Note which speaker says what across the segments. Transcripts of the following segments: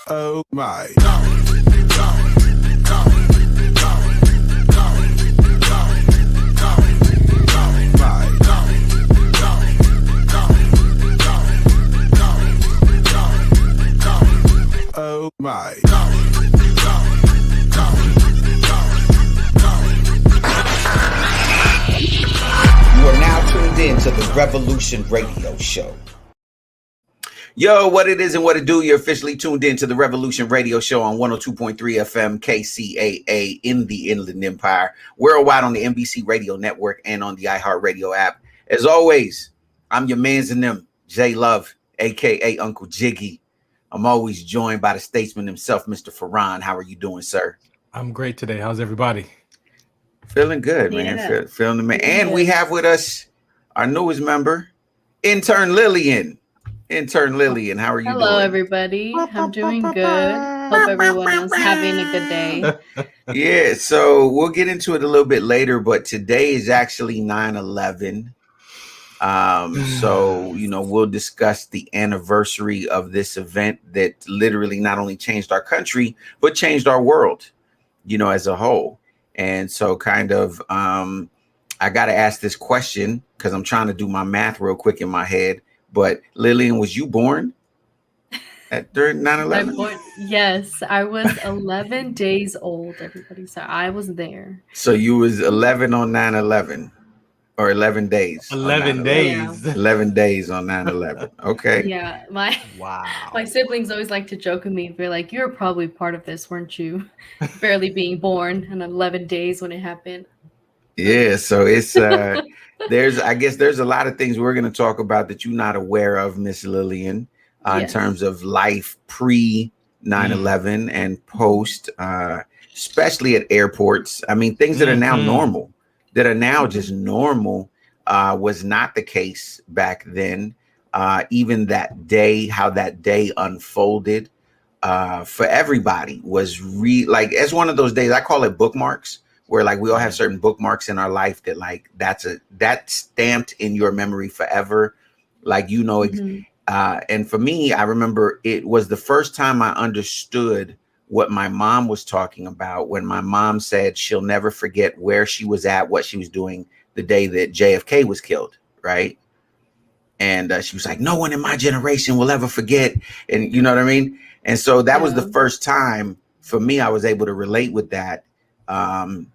Speaker 1: Oh my. Oh my.
Speaker 2: You are now tuned in to the Revolution Radio Show.
Speaker 3: Yo, what it is and what it do, you're officially tuned in to the Revolution Radio Show on 102.3 FM KCAA in the Inland Empire, worldwide on the NBC Radio Network and on the iHeartRadio app. As always, I'm your mans and them, J Love, a.k.a. Uncle Jiggy. I'm always joined by the statesman himself, Mr. Farron. How are you doing, sir?
Speaker 4: I'm great today. How's everybody?
Speaker 3: Feeling good, man. Feeling the man. And we have with us our newest member, Intern Lillian. Intern Lillian, how are you doing?
Speaker 5: Hello, everybody. I'm doing good. Hope everyone is having a good day.
Speaker 3: Yeah, so we'll get into it a little bit later, but today is actually 9/11. So, we'll discuss the anniversary of this event that literally not only changed our country, but changed our world, as a whole. And so I got to ask this question because I'm trying to do my math real quick in my head. But Lillian, was you born during 9/11?
Speaker 5: Yes, I was 11 days old, everybody. So I was there.
Speaker 3: So you was 11 on 9/11 or 11 days?
Speaker 4: 11 days.
Speaker 3: 11 days on 9/11. Okay.
Speaker 5: Yeah. My siblings always like to joke with me. They're like, you're probably part of this, weren't you? Barely being born and 11 days when it happened.
Speaker 3: Yeah, so it's there's a lot of things we're going to talk about that you're not aware of, Miss Lillian, in terms of life pre 9/11 and post, especially at airports. I mean, things that are now normal, that are now just normal, was not the case back then. Even that day, how that day unfolded for everybody was it's one of those days. I call it bookmarks, where like we all have certain bookmarks in our life that like that's stamped in your memory forever. Like, and for me, I remember it was the first time I understood what my mom was talking about when my mom said she'll never forget where she was at, what she was doing the day that JFK was killed, right? And she was like, no one in my generation will ever forget. And you know what I mean? And so that was the first time for me I was able to relate with that. And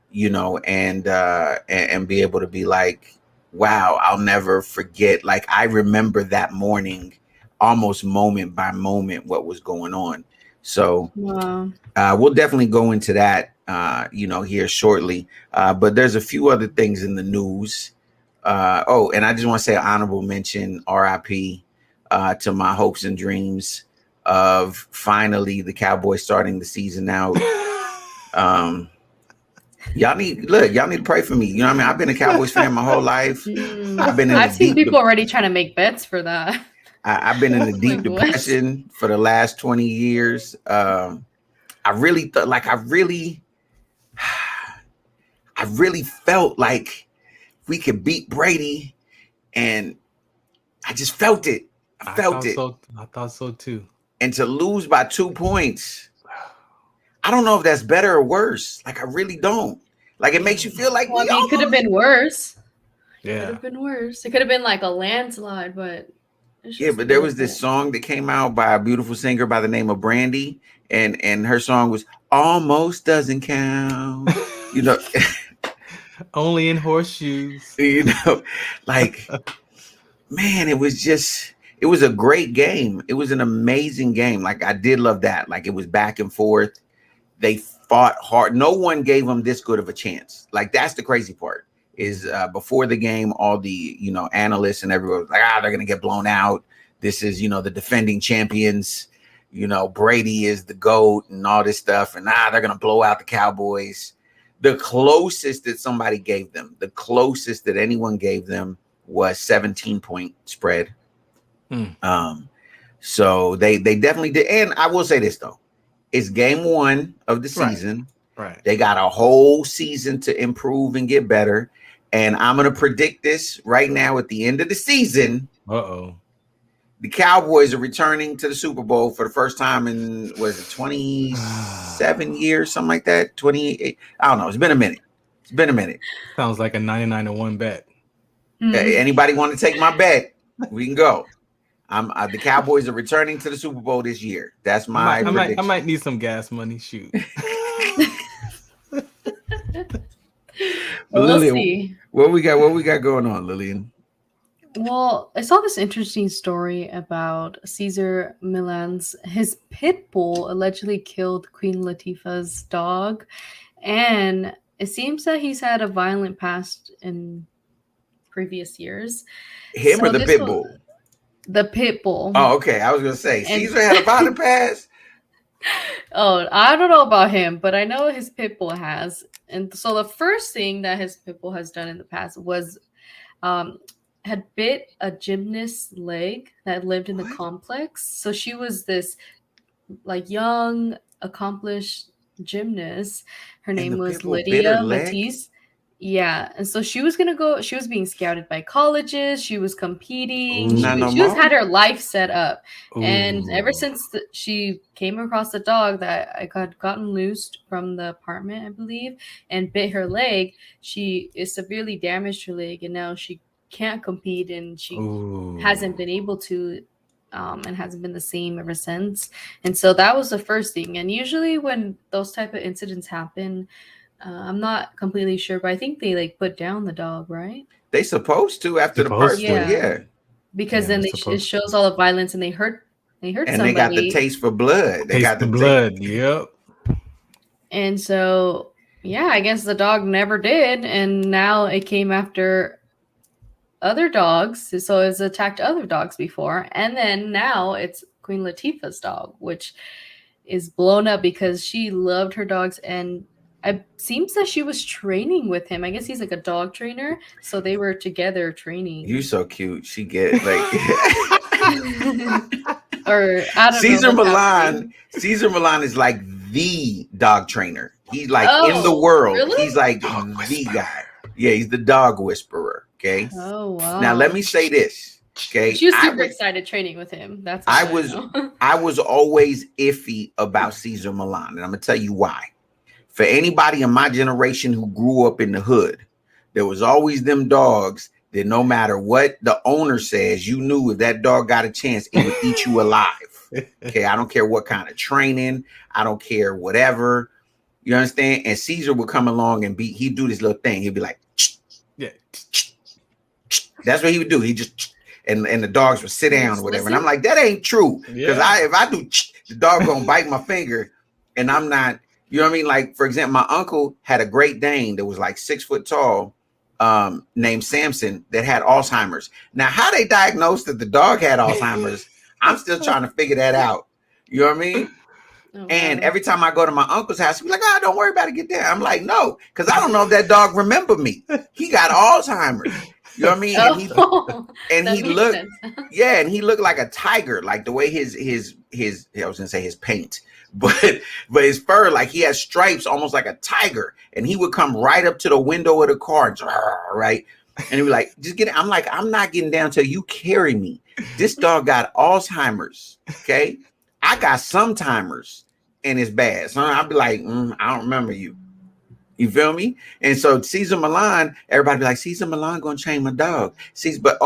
Speaker 3: be able to be like, wow, I'll never forget. Like, I remember that morning, almost moment by moment, what was going on. So we'll definitely go into that, here shortly. But there's a few other things in the news. And I just want to say honorable mention, RIP, to my hopes and dreams of finally the Cowboys starting the season out. Y'all need to pray for me. You know what I mean? I've been a Cowboys fan my whole life.
Speaker 5: I've seen people already trying to make bets for that.
Speaker 3: I've been in a deep depression for the last 20 years. I really felt like we could beat Brady, and I just felt it. I
Speaker 4: thought so too.
Speaker 3: And to lose by 2 points, I don't know if that's better or worse. Like, I really don't. Like, it makes you feel like
Speaker 5: it could have been worse.
Speaker 4: Yeah.
Speaker 5: It could have been worse. It could have been like a landslide, but
Speaker 3: but there was this song that came out by a beautiful singer by the name of Brandy, and her song was Almost Doesn't Count.
Speaker 4: Only in horseshoes.
Speaker 3: Like, man, it was a great game. It was an amazing game. Like, I did love that. Like, it was back and forth. They fought hard. No one gave them this good of a chance. Like, that's the crazy part is before the game, all the, analysts and everyone was like, they're going to get blown out. This is, the defending champions. Brady is the GOAT and all this stuff. And they're going to blow out the Cowboys. The closest that somebody gave them, the closest that anyone gave them was 17-point spread. So they definitely did. And I will say this, though. It's game one of the season.
Speaker 4: Right.
Speaker 3: They got a whole season to improve and get better. And I'm going to predict this right now at the end of the season the Cowboys are returning to the Super Bowl for the first time in, was it 27 years, something like that? 28. I don't know. It's been a minute.
Speaker 4: Sounds like a 99-1 bet.
Speaker 3: Anybody want to take my bet? We can go. The Cowboys are returning to the Super Bowl this year. That's my prediction.
Speaker 4: I might need some gas money. Shoot.
Speaker 5: We'll
Speaker 3: Lillian,
Speaker 5: see.
Speaker 3: what we got going on, Lillian?
Speaker 5: Well, I saw this interesting story about Cesar Millan's. His pit bull allegedly killed Queen Latifah's dog, and it seems that he's had a violent past in previous years.
Speaker 3: Him
Speaker 5: So
Speaker 3: or the
Speaker 5: this
Speaker 3: pit
Speaker 5: was-
Speaker 3: bull?
Speaker 5: The pit bull.
Speaker 3: Oh, okay. I was gonna say
Speaker 5: And-
Speaker 3: Caesar had a violent past.
Speaker 5: Oh, I don't know about him, but I know his pit bull has. And so the first thing that his pit bull has done in the past was had bit a gymnast's leg that lived in the complex. So she was this like young, accomplished gymnast. Her name
Speaker 3: the
Speaker 5: was
Speaker 3: pit bull bit her
Speaker 5: Lydia
Speaker 3: leg?
Speaker 5: Matisse. Yeah, and so she was being scouted by colleges, she was competing,
Speaker 3: Ooh. Not no
Speaker 5: she was
Speaker 3: more?
Speaker 5: had her life set up. And ever
Speaker 4: Ooh.
Speaker 5: since she came across the dog that I got gotten loosed from the apartment, I believe, and bit her leg, she is severely damaged her leg, and now she can't compete, and she
Speaker 4: Ooh.
Speaker 5: hasn't been able to, and hasn't been the same ever since. And so that was the first thing. And usually when those type of incidents happen, I'm not completely sure, but I think they like put down the dog, right?
Speaker 3: They supposed to after the
Speaker 4: Supposed
Speaker 3: first
Speaker 5: to.
Speaker 3: one, yeah.
Speaker 5: Because
Speaker 4: Yeah,
Speaker 5: then
Speaker 4: they're
Speaker 5: it
Speaker 4: supposed-
Speaker 5: shows all the violence, and they hurt
Speaker 3: And
Speaker 5: somebody.
Speaker 3: they got the taste for blood. They
Speaker 4: Taste
Speaker 3: got
Speaker 4: the
Speaker 3: the
Speaker 4: blood. Yep.
Speaker 5: And so, yeah, I guess the dog never did, and now it came after other dogs. So it's attacked other dogs before, and then now it's Queen Latifah's dog, which is blown up because she loved her dogs, and it seems that she was training with him. I guess he's like a dog trainer, so they were together training.
Speaker 3: You so cute. She get like
Speaker 5: Or I don't
Speaker 3: Cesar
Speaker 5: know. what's happening.
Speaker 3: Milan. Cesar Milan is like the dog trainer. He's like in the
Speaker 5: Oh,
Speaker 3: world.
Speaker 5: really?
Speaker 3: He's like
Speaker 4: Dog
Speaker 3: the
Speaker 4: whisperer.
Speaker 3: guy. Yeah, he's the dog whisperer. Okay.
Speaker 5: Oh wow!
Speaker 3: Now let me say this. Okay.
Speaker 5: She was
Speaker 3: I
Speaker 5: super excited training with him. That's
Speaker 3: I
Speaker 5: all
Speaker 3: was-
Speaker 5: know.
Speaker 3: I was always iffy about Cesar Milan, and I'm gonna tell you why. For anybody in my generation who grew up in the hood, there was always them dogs that no matter what the owner says, you knew if that dog got a chance, it would eat you alive. Okay, I don't care what kind of training, I don't care whatever. You understand? And Caesar would come along and he'd do this little thing. He'd be like,
Speaker 4: Yeah.
Speaker 3: that's what he would do. He just and the dogs would sit down or whatever. And I'm
Speaker 5: Listen.
Speaker 3: like, that ain't true. Because
Speaker 4: Yeah.
Speaker 3: if I do, the dog gonna bite my finger, and I'm not. You know what I mean? Like, for example, my uncle had a Great Dane that was like 6 foot tall, named Samson, that had Alzheimer's. Now, how they diagnosed that the dog had Alzheimer's, I'm still trying to figure that out. You know what I mean?
Speaker 5: Oh,
Speaker 3: And
Speaker 5: wow.
Speaker 3: every time I go to my uncle's house, he's like, "Oh, don't worry about it. Get there." I'm like, "No," because I don't know if that dog remember me. He got Alzheimer's. You know what I mean?
Speaker 5: Oh,
Speaker 3: And
Speaker 5: that
Speaker 3: he
Speaker 5: makes
Speaker 3: looked,
Speaker 5: sense.
Speaker 3: yeah, and he looked like a tiger, like the way his I was gonna say his paint, but his fur, like he has stripes almost like a tiger, and he would come right up to the window of the car and right, and he'd be like, just get it. I'm like, I'm not getting down till you carry me. This dog got Alzheimer's. Okay, I got some timers, and it's bad. So I'd be like, I don't remember you. You feel me? And so Cesar Milan, everybody be like, Cesar Milan gonna train my dog. But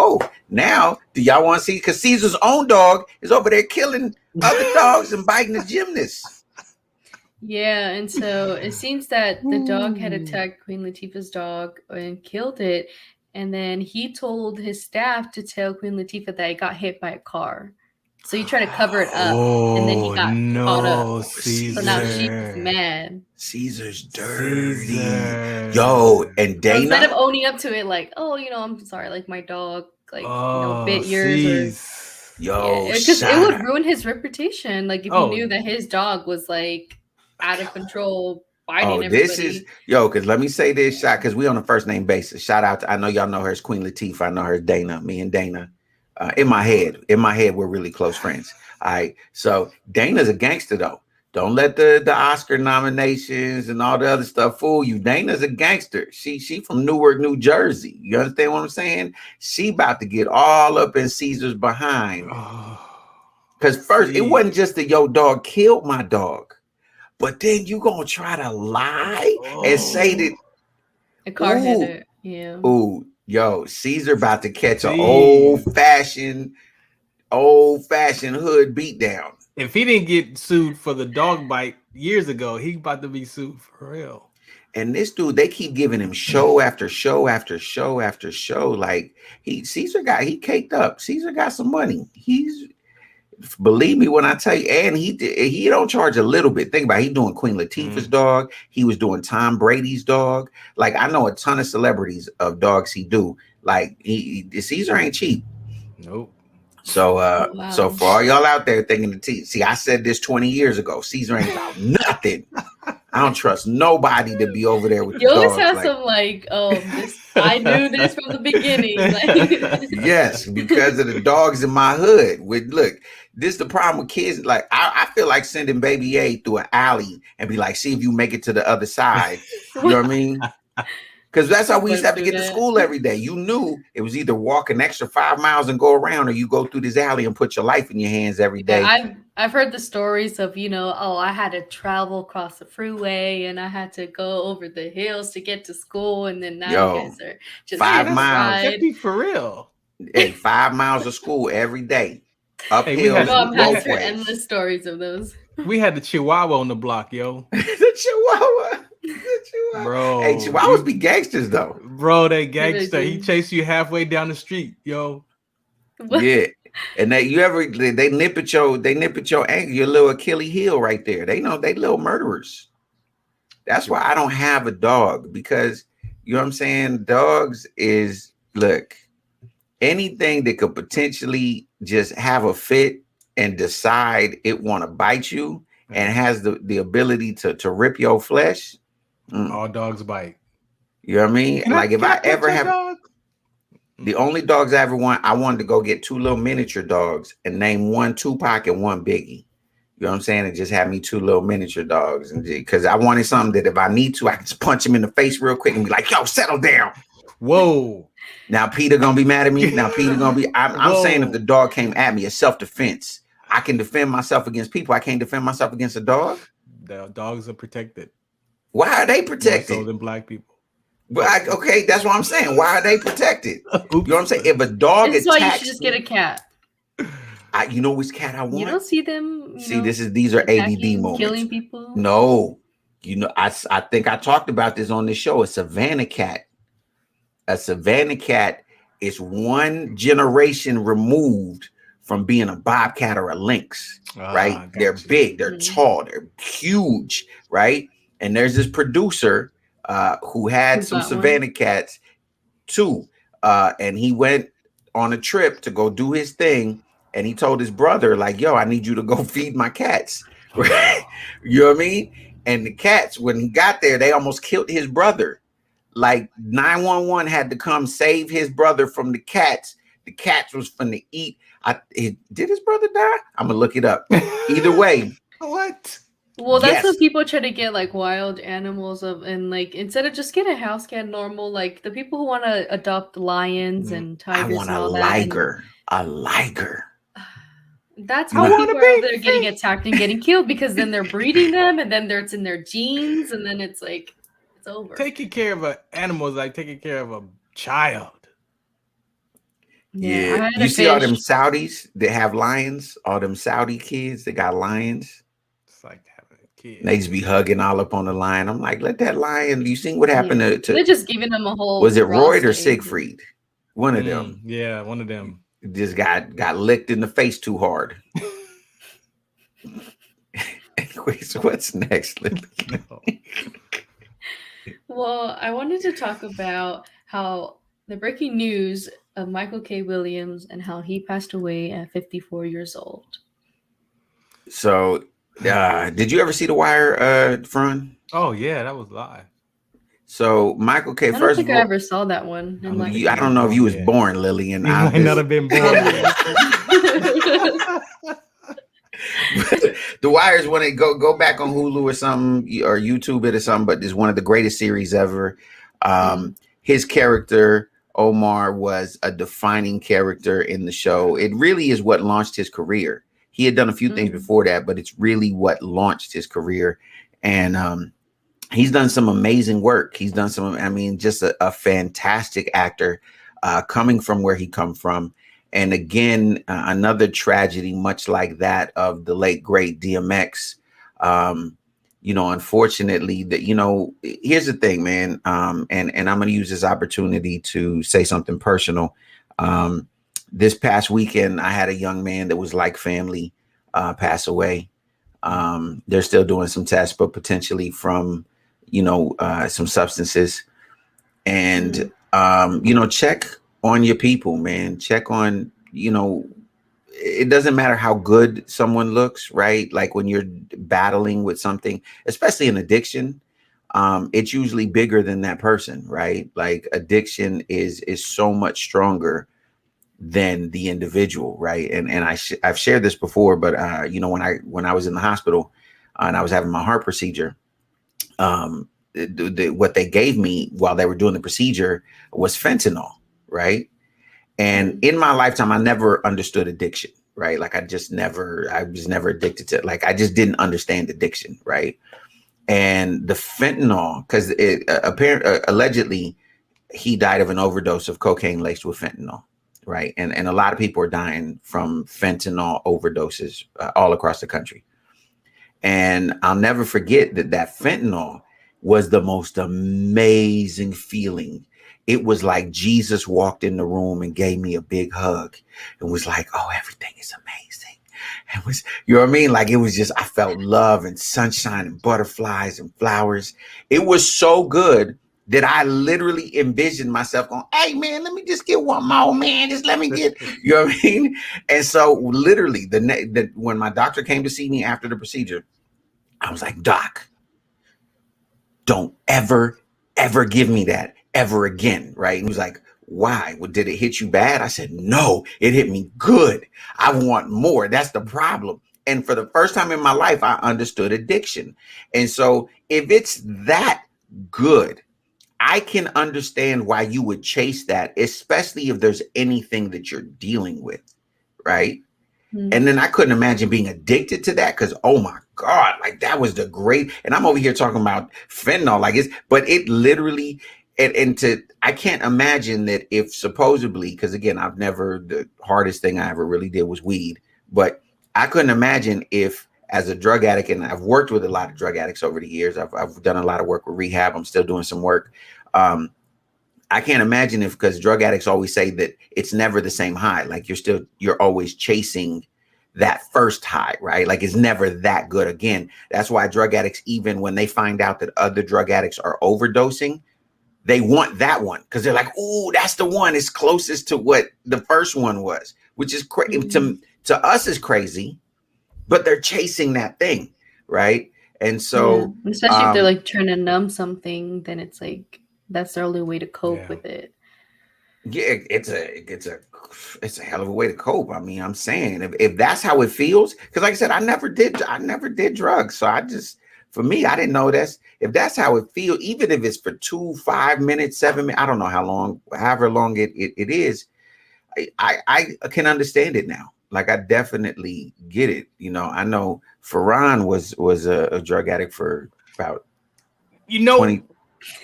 Speaker 3: now do y'all want to see? Because Caesar's own dog is over there killing other dogs and biting the gymnasts.
Speaker 5: Yeah, and so it seems that the dog had attacked Queen Latifah's dog and killed it, and then he told his staff to tell Queen Latifah that he got hit by a car. So he tried to cover it up, and then he got caught
Speaker 4: no,
Speaker 5: up.
Speaker 4: Caesar.
Speaker 5: So now she's mad.
Speaker 3: Caesar's dirty.
Speaker 4: Caesar.
Speaker 3: Yo, and
Speaker 5: So instead of
Speaker 3: Dana.
Speaker 5: owning up to it, like, oh, I'm sorry, like my dog, like bit yours.
Speaker 4: Cease.
Speaker 3: Yo,
Speaker 5: Because it
Speaker 3: shout
Speaker 5: would
Speaker 3: out.
Speaker 5: ruin his reputation. Like if
Speaker 4: Oh.
Speaker 5: he knew that his dog was like out of control, biting
Speaker 3: Oh,
Speaker 5: everybody.
Speaker 3: this is because let me say this, shot, because we on a first name basis. Shout out to, I know y'all know her as Queen Latifah. I know her as Dana. Me and Dana. In my head, we're really close friends. All right. So Dana's a gangster though. Don't let the Oscar nominations and all the other stuff fool you. Dana's a gangster. She from Newark, New Jersey. You understand what I'm saying? She about to get all up in Caesar's behind. Because first, it wasn't just that your dog killed my dog, but then you gonna try to lie and say that
Speaker 5: a car hit it. Yeah.
Speaker 3: Ooh, yo, Caesar about to catch an old-fashioned hood beatdown.
Speaker 4: If he didn't get sued for the dog bite years ago, he about to be sued for real.
Speaker 3: And this dude, they keep giving him show after show after show after show. Like he caked up. Caesar got some money. Believe me when I tell you, and he don't charge a little bit. Think about it, he doing Queen Latifah's dog. He was doing Tom Brady's dog. Like I know a ton of celebrities of dogs he do. Like Caesar ain't cheap.
Speaker 4: Nope.
Speaker 3: So so for all y'all out there thinking see, I said this 20 years ago. Caesar ain't about nothing. I don't trust nobody to be over there with
Speaker 5: you
Speaker 3: the
Speaker 5: always
Speaker 3: dogs.
Speaker 5: have some like, I knew this from the beginning. Like,
Speaker 3: yes, because of the dogs in my hood. Look, this is the problem with kids. Like I feel like sending baby A through an alley and be like, see if you make it to the other side. You know what I mean? Because that's how we used to have to get to school every day. You knew it was either walk an extra 5 miles and go around, or you go through this alley and put your life in your hands every day.
Speaker 5: Yeah, I've heard the stories of, I had to travel across the freeway and I had to go over the hills to get to school, and then now you guys are just
Speaker 3: 5 miles.
Speaker 4: That'd be for real.
Speaker 3: Hey, 5 miles of school every day. Uphill.
Speaker 5: I've had endless stories of those.
Speaker 4: We had the Chihuahua on the block, yo.
Speaker 3: The Chihuahua.
Speaker 4: Bro,
Speaker 3: hey, Chihuahuas be gangsters though.
Speaker 4: Bro, they gangster. He chased you halfway down the street, yo.
Speaker 5: What?
Speaker 3: Yeah, and they nip at your ankle, your little Achilles heel right there. They know they little murderers. That's why I don't have a dog, because you know what I'm saying. Dogs is anything that could potentially just have a fit and decide it want to bite you and has the ability to rip your flesh.
Speaker 4: All dogs bite.
Speaker 3: You know what I mean? If I ever have
Speaker 4: dog?
Speaker 3: The only dogs I ever I wanted to go get 2 little miniature dogs and name one Tupac and one Biggie. You know what I'm saying? And just have me 2 little miniature dogs, and because I wanted something that if I need to, I can just punch him in the face real quick and be like, "Yo, settle down."
Speaker 4: Whoa.
Speaker 3: Now Peter gonna be mad at me. Now Peter gonna be. I'm saying if the dog came at me, it's self-defense. I can defend myself against people. I can't defend myself against a dog.
Speaker 4: The dogs are protected.
Speaker 3: Why are they protected?
Speaker 4: More so than black people.
Speaker 3: But okay, that's what I'm saying. Why are they protected? You know what I'm saying? If a dog
Speaker 5: That's
Speaker 3: attacks,
Speaker 5: why you should just get a cat.
Speaker 3: You know which cat I want?
Speaker 5: You don't see them.
Speaker 3: These are ADD moments.
Speaker 5: Killing people.
Speaker 3: No, I think I talked about this on this show. A Savannah cat. A Savannah cat is one generation removed from being a bobcat or a lynx, right? They're big, they're tall, they're huge, right? And there's this producer who had some Savannah cats too, and he went on a trip to go do his thing, and he told his brother, like, "Yo, I need you to go feed my cats." Right? You know what I mean? And the cats, when he got there, they almost killed his brother. Like 911 had to come save his brother from the cats. The cats was finna eat. Did his brother die? I'm gonna look it up. Either way.
Speaker 4: What?
Speaker 5: Well, that's what people try to get, like wild animals and like instead of just get a house cat normal, like the people who want to adopt lions and tigers.
Speaker 3: I want
Speaker 5: and all
Speaker 3: a liger. A liger.
Speaker 5: That's how people are out there getting attacked and getting killed, because then they're breeding them and then it's in their genes and then it's like it's over.
Speaker 4: Taking care of an animal is like taking care of a child.
Speaker 3: Yeah. You see all them Saudis that have lions, all them Saudi kids that got lions.
Speaker 4: It's like having a kid.
Speaker 3: They just be hugging all up on the lion. I'm like, let that lion. You seen what happened to
Speaker 5: they're just giving them a whole.
Speaker 3: Was it Royd or Siegfried? One of them.
Speaker 4: Yeah, one of them.
Speaker 3: Just got licked in the face too hard. Anyways, what's next, Lily?
Speaker 5: Well, I wanted to talk about how the breaking news of Michael K. Williams and how he passed away at 54 years old.
Speaker 3: So, did you ever see The Wire, Fran?
Speaker 4: Oh yeah, that was live.
Speaker 3: So Michael K.
Speaker 5: I don't think I ever saw that one.
Speaker 3: I don't know if you was born, Lily, and
Speaker 4: I might not have been born.
Speaker 3: The Wire is one of go back on Hulu or something or YouTube it or something, but it's one of the greatest series ever. His character Omar was a defining character in the show. It really is what launched his career. He had done a few things before that, but it's really what launched his career. And he's done some amazing work. He's done some, I mean, just a fantastic actor coming from where he come from. And again, another tragedy, much like that of the late, great DMX. You know, unfortunately, that, you know, here's the thing, man. And I'm going to use this opportunity to say something personal. This past weekend, I had a young man that was like family pass away. They're still doing some tests, but potentially from, you know, some substances. And, you know, check on your people, man. Check on, you know, it doesn't matter how good someone looks, right? Like when you're battling with something, especially an addiction, it's usually bigger than that person, right? Like addiction is so much stronger than the individual, right? And I've shared this before, but you know, when I was in the hospital and I was having my heart procedure, what they gave me while they were doing the procedure was fentanyl, right? And in my lifetime, I never understood addiction, right? Like I was never addicted to it. Like I just didn't understand addiction, right? And the fentanyl, because allegedly he died of an overdose of cocaine laced with fentanyl, right? And a lot of people are dying from fentanyl overdoses all across the country. And I'll never forget that fentanyl was the most amazing feeling. It was like Jesus walked in the room and gave me a big hug and was like, oh, everything is amazing. And was, you know what I mean? Like it was just, I felt love and sunshine and butterflies and flowers. It was so good that I literally envisioned myself going, hey man, let me just get one more, man. Just let me get, you know what I mean? And so literally when my doctor came to see me after the procedure, I was like, Doc, don't ever give me that ever again, right? And he was like, why? Well, did it hit you bad? I said, no, it hit me good. I want more. That's the problem. And for the first time in my life, I understood addiction. And so if it's that good, I can understand why you would chase that, especially if there's anything that you're dealing with, right? And then I couldn't imagine being addicted to that because, oh my God, like that was the great. And I'm over here talking about fentanyl, like but it literally, I can't imagine that if supposedly, because again, the hardest thing I ever really did was weed, but I couldn't imagine if as a drug addict, and I've worked with a lot of drug addicts over the years, I've done a lot of work with rehab. I'm still doing some work. I can't imagine because drug addicts always say that it's never the same high. Like you're always chasing that first high, right? Like it's never that good again. That's why drug addicts, even when they find out that other drug addicts are overdosing, they want that one because they're like, oh, that's the one. It's closest to what the first one was, which is crazy. To us is crazy, but they're chasing that thing, right? And so,
Speaker 5: especially if they're like trying to numb something, then it's like that's the only way to cope with it.
Speaker 3: Yeah, it's a hell of a way to cope. I mean, I'm saying if that's how it feels, because like I said, I never did drugs. So for me, I didn't know if that's how it feels, even if it's for 2, 5 minutes, 7 minutes, I don't know however long it is. I can understand it now. Like I definitely get it. You know, I know Farhan was a drug addict for about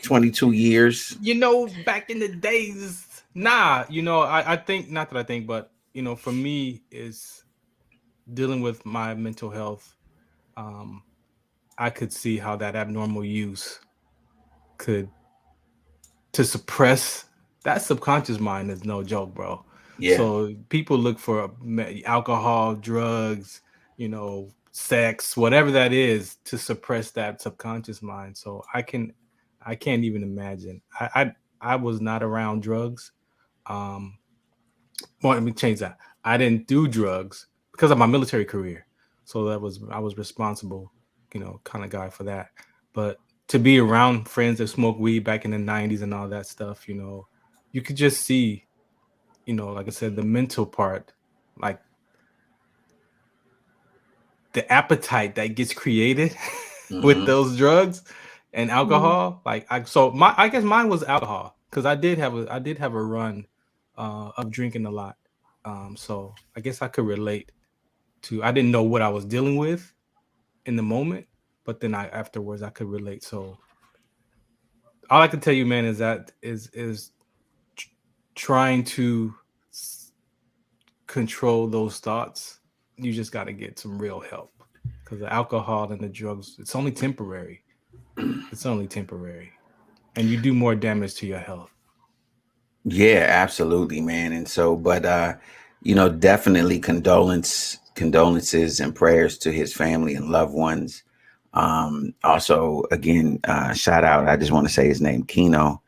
Speaker 3: 22 years.
Speaker 4: You know, back in the days, I think, not that I think, but, you know, for me is dealing with my mental health. I could see how that abnormal use to suppress that subconscious mind is no joke, bro. Yeah. So people look for alcohol, drugs, you know, sex, whatever that is to suppress that subconscious mind. So I can't even imagine. I was not around drugs. Well, let me change that. I didn't do drugs because of my military career. So I was responsible, you know, kind of guy for that. But to be around friends that smoke weed back in the 90s and all that stuff, you know, you could just see, you know, like I said, the mental part, like the appetite that gets created with those drugs and alcohol. Like I guess mine was alcohol, because I did have a run of drinking a lot. So I guess I could relate to. I didn't know what I was dealing with in the moment, but then afterwards I could relate. So all I can tell you, man, is that is trying to control those thoughts. You just got to get some real help, because the alcohol and the drugs, it's only temporary. It's only temporary, and you do more damage to your health.
Speaker 3: Yeah, absolutely, man. And so, but definitely condolences and prayers to his family and loved ones. Also, again, shout out. I just want to say his name, Keno.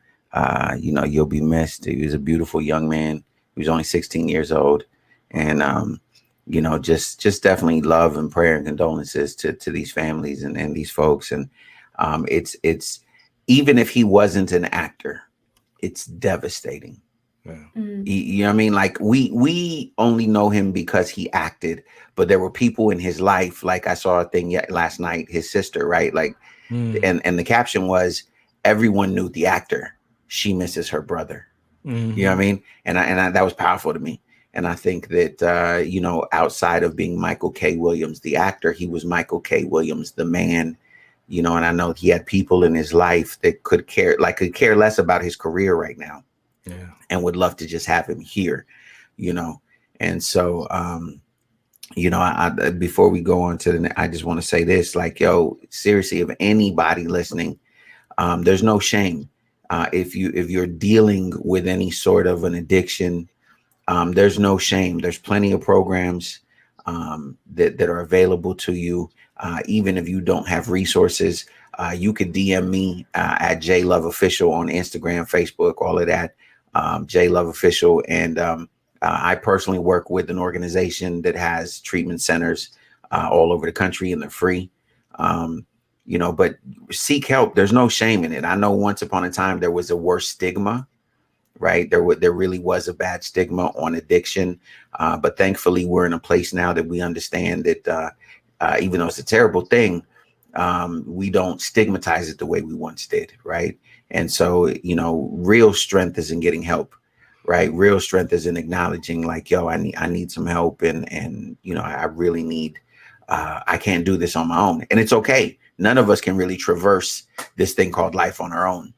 Speaker 3: You'll be missed. He was a beautiful young man. He was only 16 years old, and just definitely love and prayer and condolences to these families and these folks. And it's even if he wasn't an actor, it's devastating.
Speaker 4: Yeah.
Speaker 3: You know what I mean? Like we only know him because he acted, but there were people in his life. Like I saw a thing last night, his sister, right? Like, and the caption was, everyone knew the actor. She misses her brother. You know what I mean? And I that was powerful to me. And I think that, outside of being Michael K. Williams, the actor, he was Michael K. Williams, the man, and I know he had people in his life that could care less about his career right now.
Speaker 4: Yeah.
Speaker 3: And would love to just have him here, And so, I before we go on to I just want to say this, like, yo, seriously, if anybody listening, there's no shame. If you're dealing with any sort of an addiction, there's no shame. There's plenty of programs that are available to you. Even if you don't have resources, you could DM me at JLoveOfficial on Instagram, Facebook, all of that. JLoveOfficial. And I personally work with an organization that has treatment centers all over the country, and they're free. But seek help. There's no shame in it. I know once upon a time there was a worse stigma, right? There really was a bad stigma on addiction. But thankfully we're in a place now that we understand that even though it's a terrible thing, we don't stigmatize it the way we once did, right? And so, real strength is in getting help, right? Real strength is in acknowledging, like, yo, I need some help, and I really need. I can't do this on my own, and it's okay. None of us can really traverse this thing called life on our own,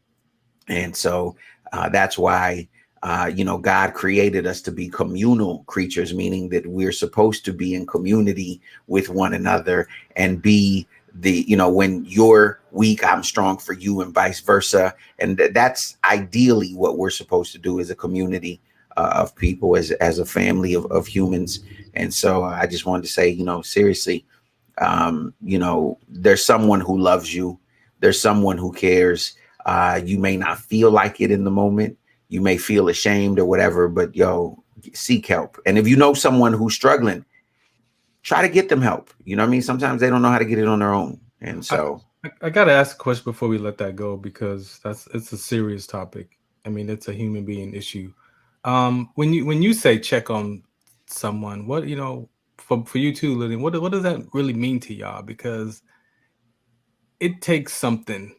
Speaker 3: and so that's why God created us to be communal creatures, meaning that we're supposed to be in community with one another and be when you're weak, I'm strong for you, and vice versa. And that's ideally what we're supposed to do as a community of people, as a family of humans. And so I just wanted to say, seriously, there's someone who loves you. There's someone who cares. You may not feel like it in the moment. You may feel ashamed or whatever, but seek help. And if you know someone who's struggling, try to get them help. You know what I mean? Sometimes they don't know how to get it on their own. And so
Speaker 4: I got to ask a question before we let that go, because it's a serious topic. I mean, it's a human being issue. When you say check on someone, what, for you too, Lillian, what does that really mean to y'all? Because it takes something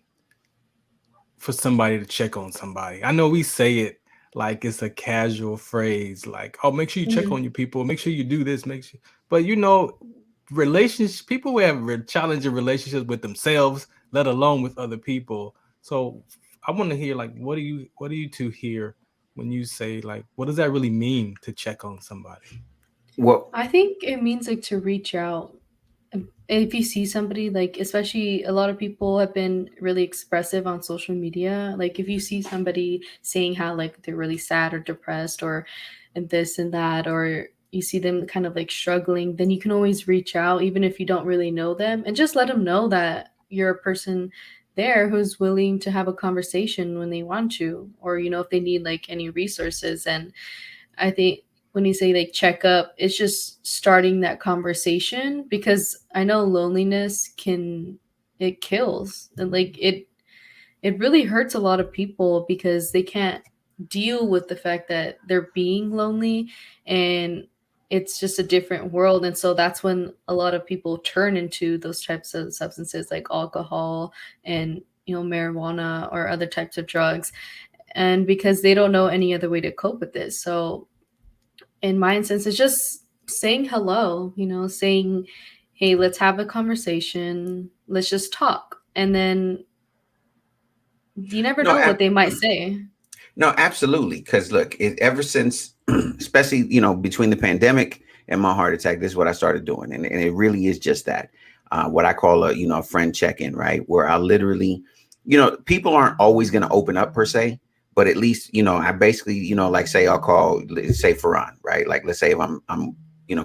Speaker 4: for somebody to check on somebody. I know we say it like it's a casual phrase, like, oh, make sure you check on your people, make sure you do this, but relationships, people who have challenging relationships with themselves, let alone with other people. So I want to hear, like, what do you two hear when you say, like, what does that really mean to check on somebody?
Speaker 3: Well,
Speaker 5: I think it means like to reach out. If you see somebody, like, especially a lot of people have been really expressive on social media. Like if you see somebody saying how like they're really sad or depressed or and this and that, or you see them kind of like struggling, then you can always reach out, even if you don't really know them, and just let them know that you're a person there who's willing to have a conversation when they want to, or if they need like any resources. And I think when you say like check up, it's just starting that conversation, because I know loneliness it kills, and like it really hurts a lot of people because they can't deal with the fact that they're being lonely. And it's just a different world. And so that's when a lot of people turn into those types of substances like alcohol and, marijuana or other types of drugs. And because they don't know any other way to cope with this. So in my instance, it's just saying hello, saying, hey, let's have a conversation. Let's just talk. And then you never know what they might say.
Speaker 3: No, absolutely. Because look, ever since, especially, between the pandemic and my heart attack, this is what I started doing. And it really is just that, what I call a friend check-in, right? Where I literally, people aren't always going to open up per se, but at least, I basically, like say I'll call, say Farhan, right? Like, let's say if I'm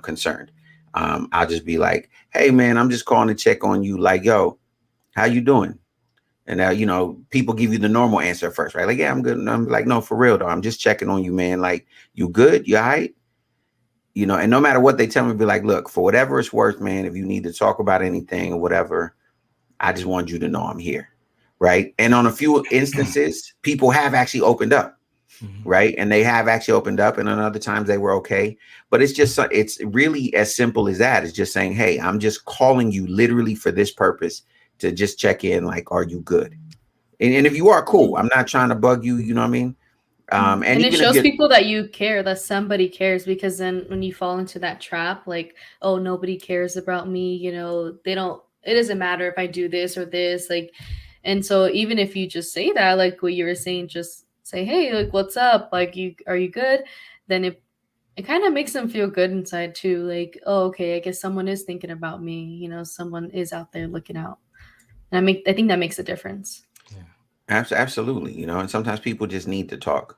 Speaker 3: concerned, I'll just be like, hey man, I'm just calling to check on you. Like, yo, how you doing? And now, people give you the normal answer first, right? Like, yeah, I'm good. And I'm like, no, for real though. I'm just checking on you, man. Like, you good? You all right? And no matter what they tell me, be like, look, for whatever it's worth, man, if you need to talk about anything or whatever, I just want you to know I'm here. Right. And on a few instances, people have actually opened up. Right. And they have actually opened up. And on other times they were okay. But it's really as simple as that. It's just saying, hey, I'm just calling you literally for this purpose, to just check in, like, are you good? And if you are, cool. I'm not trying to bug you. You know what I mean?
Speaker 5: And it shows people that you care, that somebody cares, because then when you fall into that trap, like, oh, nobody cares about me, it doesn't matter if I do this or this, like, and so even if you just say that, like what you were saying, just say, hey, like, what's up? Like, are you good? Then it kind of makes them feel good inside too. Like, oh, okay, I guess someone is thinking about me, someone is out there looking out. And I think that makes a difference.
Speaker 3: Yeah. Absolutely. And sometimes people just need to talk.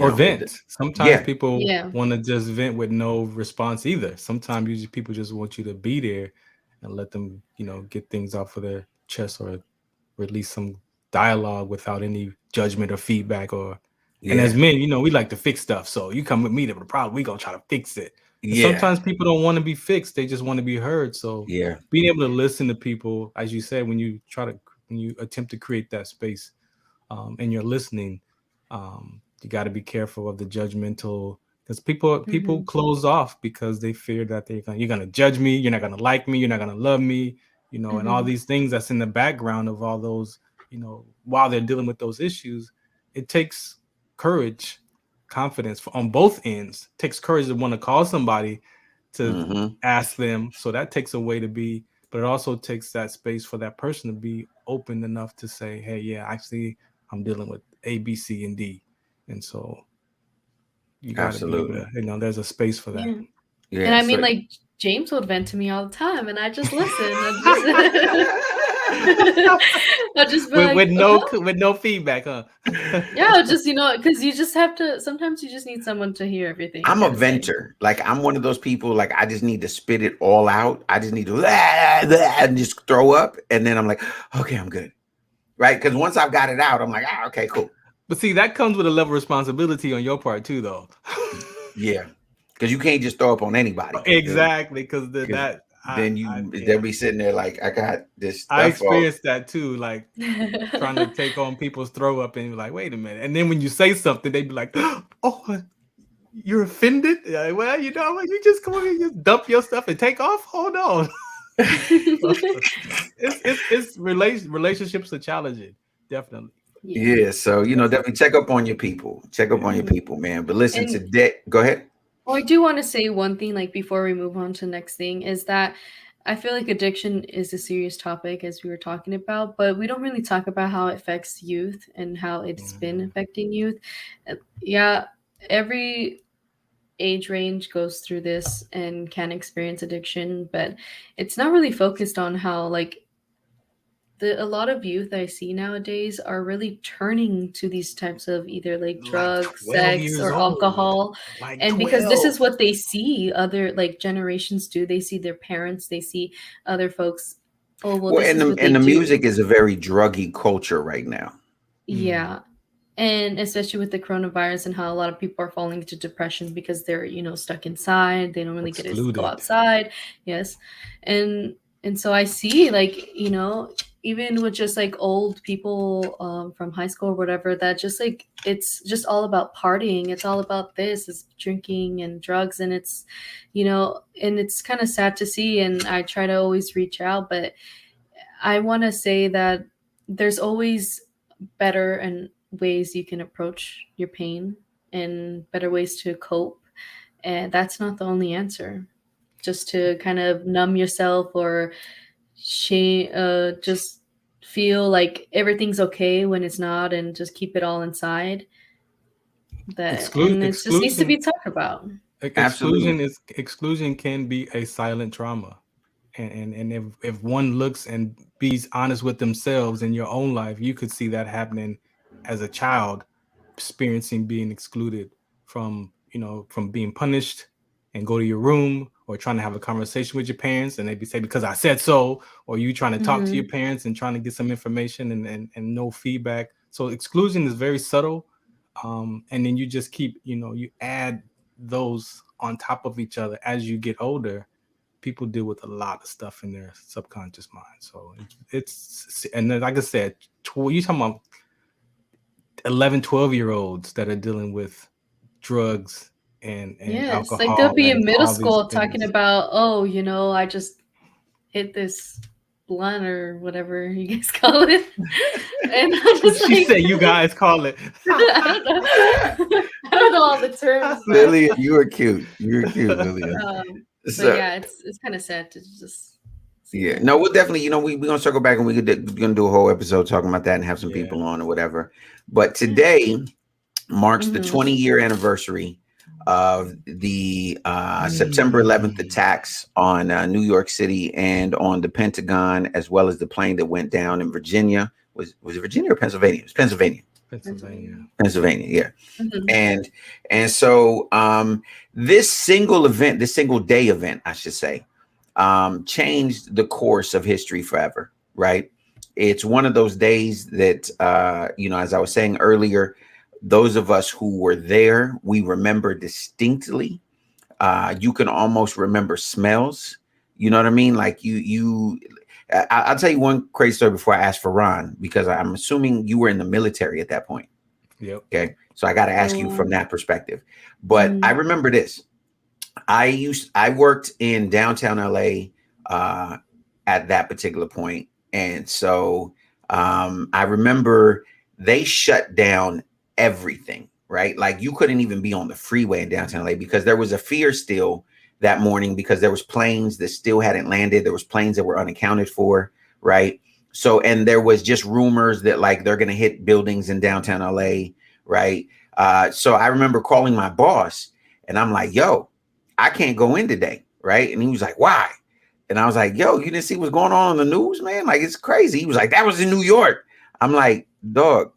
Speaker 4: Or vent. Sometimes people want to just vent with no response either. Sometimes people just want you to be there and let them, get things off of their chest or release some dialogue without any judgment or feedback. And as men, we like to fix stuff. So you come with me to the problem, we gonna try to fix it. Sometimes people don't want to be fixed; they just want to be heard. So being able to listen to people, as you said, when you attempt to create that space, and you're listening, you got to be careful of the judgmental, because people close off because they fear that you're gonna judge me, you're not gonna like me, you're not gonna love me, and all these things that's in the background of all those, while they're dealing with those issues. It takes courage, confidence on both ends. It takes courage to want to call somebody to ask them. So that takes a way to be, but it also takes that space for that person to be open enough to say, hey, yeah, actually I'm dealing with A, B, C, and D. And so you got to be able to, there's a space for that.
Speaker 5: Yeah. And I mean, like, James would vent to me all the time, and I just listen. I just
Speaker 4: with no feedback, huh?
Speaker 5: Yeah, just because you just have to. Sometimes you just need someone to hear everything.
Speaker 3: I'm a venter. Like, I'm one of those people. Like, I just need to spit it all out. I just need to and just throw up, and then I'm like, okay, I'm good, right? Because once I've got it out, I'm like, okay, cool.
Speaker 4: But see, that comes with a level of responsibility on your part too, though.
Speaker 3: Yeah, because you can't just throw up on anybody.
Speaker 4: Exactly, because
Speaker 3: they'll be sitting there like, I got this stuff.
Speaker 4: I experienced that too, like trying to take on people's throw up, and you're like, wait a minute. And then when you say something, they'd be like, oh, you're offended? Like, well, you just come over here, just dump your stuff and take off. Hold on. It's relationships are challenging, definitely.
Speaker 3: Yeah, so definitely check up on your people. Check up on your people, man. But listen, go ahead.
Speaker 5: Well, I do want to say one thing, like, before we move on to the next thing, is that I feel like addiction is a serious topic, as we were talking about, but we don't really talk about how it affects youth and how it's been affecting youth. Yeah, every age range goes through this and can experience addiction, but it's not really focused on how, like, a lot of youth I see nowadays are really turning to these types of either like drugs, sex, or alcohol. And because this is what they see other like generations do. They see their parents, they see other folks. Oh, well,
Speaker 3: and the music is a very druggy culture right now.
Speaker 5: Yeah. And especially with the coronavirus and how a lot of people are falling into depression because they're, stuck inside. They don't really get to go outside. Yes. And so I see, like, even with just like old people from high school or whatever, that just like it's just all about partying. It's all about this, it's drinking and drugs, and it's, you know, and it's kind of sad to see. And I try to always reach out, but I want to say that there's always better and ways you can approach your pain and better ways to cope, and that's not the only answer. Just to kind of numb yourself or just feel like everything's okay when it's not, and just keep it all inside. That and it just needs to be talked about.
Speaker 4: Exclusion can be a silent trauma, and if one looks and be honest with themselves in your own life, you could see that happening as a child, experiencing being excluded from, you know, from being punished, and go to your room, or trying to have a conversation with your parents, and they say because I said so, or you trying to talk to your parents and trying to get some information and no feedback. So exclusion is very subtle, and then you just keep, you know, you add those on top of each other as you get older. People deal with a lot of stuff in their subconscious mind. So it's and then, like I said, you talking about 11, 12-year-olds that are dealing with drugs and alcohol.
Speaker 5: Like they'll be in middle school talking about, oh, you know, I just hit this blunt or whatever you guys call it. And I'm just
Speaker 4: she said you guys call it.
Speaker 5: I don't know all the terms.
Speaker 3: Lillian, you are cute. You're cute, Lillian.
Speaker 5: So yeah, it's kind of sad to just.
Speaker 3: Yeah, no, we'll definitely, you know, we're gonna circle back and we're gonna do a whole episode talking about that and have some people on or whatever. But today marks the 20-year anniversary of the September 11th attacks on New York City and on the Pentagon, as well as the plane that went down in Virginia. Was it Virginia or Pennsylvania? It was Pennsylvania. Pennsylvania, yeah. And so this single event, this single day event, I should say, changed the course of history forever, right? It's one of those days that, you know, as I was saying earlier, those of us who were there, we remember distinctly. You can almost remember smells. You know what I mean? Like I'll tell you one crazy story before I ask for Ron, because I'm assuming you were in the military at that point.
Speaker 4: Yep.
Speaker 3: Okay. So I got to ask you from that perspective. But I remember this. I worked in downtown LA at that particular point. And so I remember they shut down everything, right? Like you couldn't even be on the freeway in downtown LA because there was a fear still that morning, because there was planes that still hadn't landed. There was planes that were unaccounted for, right? So, and there was just rumors that like they're going to hit buildings in downtown LA, right? So I remember calling my boss and I'm like, yo, I can't go in today, right? And he was like, why? And I was like, yo, you didn't see what's going on the news, man? Like, it's crazy. He was like, that was in New York. I'm like, dog,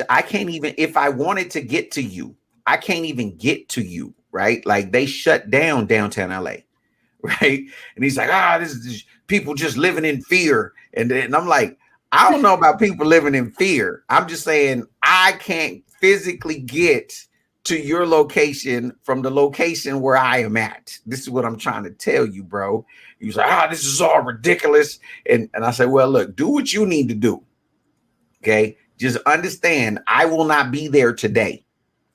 Speaker 3: I can't even, if I wanted to get to you, I can't even get to you, right? Like they shut down downtown LA, right? And he's like, this is people just living in fear. And I'm like, I don't know about people living in fear. I'm just saying I can't physically get to your location from the location where I am at. This is what I'm trying to tell you, bro. He was like, this is all ridiculous. And I said, well, look, do what you need to do. Okay. Just understand, I will not be there today.